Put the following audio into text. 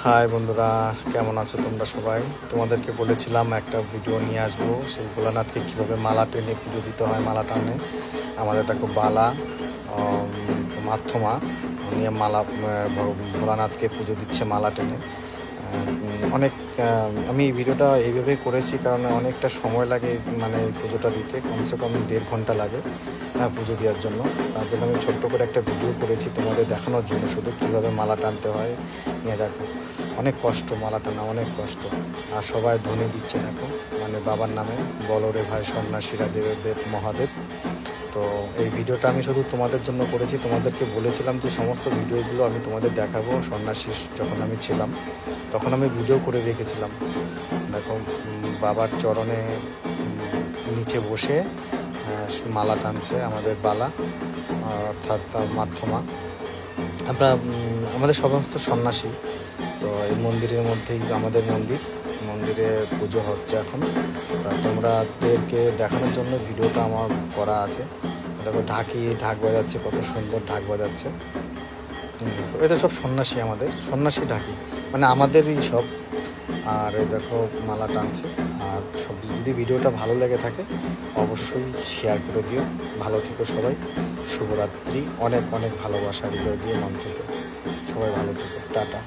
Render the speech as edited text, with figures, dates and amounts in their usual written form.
High বন্ধুরা, কেমন আছো তোমরা সবাই? তোমাদেরকে বলেছিলাম একটা ভিডিও নিয়ে আসবো, সেই ভোলানাথকে কীভাবে মালা টেনে পুজো দিতে হয়। মালা টানে আমাদের দেখো বালা মাধ্যমা নিয়ে মালা ভোলানাথকে পুজো দিচ্ছে মালা টেনে। অনেক আমি এই ভিডিওটা এইভাবেই করেছি কারণ অনেকটা সময় লাগে, মানে এই পুজোটা দিতে কমসে কম 1.5 ঘন্টা লাগে পুজো দেওয়ার জন্য। তার জন্য আমি ছোট্ট করে একটা ভিডিও করেছি তোমাদের দেখানোর জন্য, শুধু কীভাবে মালা টানতে হয় নিয়ে দেখো। অনেক কষ্ট মালা টানা, অনেক কষ্ট। আর সবাই ধ্বনি দিচ্ছে দেখো, মানে বাবার নামে, বলরে ভাই সন্ন্যাসীরা দেব মহাদেব। তো এই ভিডিওটা আমি শুধু তোমাদের জন্য করেছি। তোমাদেরকে বলেছিলাম যে সমস্ত ভিডিওগুলো আমি তোমাদের দেখাবো। সন্ন্যাসী যখন আমি ছিলাম তখন আমি ভিডিও করে রেখেছিলাম। দেখো বাবার চরণে নিচে বসে মালা টানছে আমাদের বালা, অর্থাৎ মাধ্যমা। আমরা আমাদের সমস্ত সন্ন্যাসী। তো এই মন্দিরের মধ্যেই আমাদের মন্দিরে পুজো হচ্ছে এখন। তা তোমরাদেরকে দেখানোর জন্য ভিডিওটা আমার করা আছে। দেখো ঢাক বাজাচ্ছে, কত সুন্দর ঢাক বাজাচ্ছে। এটা সব সন্ন্যাসী, আমাদের সন্ন্যাসী ঢাকি, মানে আমাদেরই সব। আর এই দেখো মালা টানছে। আর সব যদি ভিডিওটা ভালো লেগে থাকে অবশ্যই শেয়ার করে দিও। ভালো থেকো সবাই, শুভরাত্রি। অনেক অনেক ভালোবাসা হৃদয় দিয়ে, মন থেকে। সবাই ভালো থেকো, টাটা।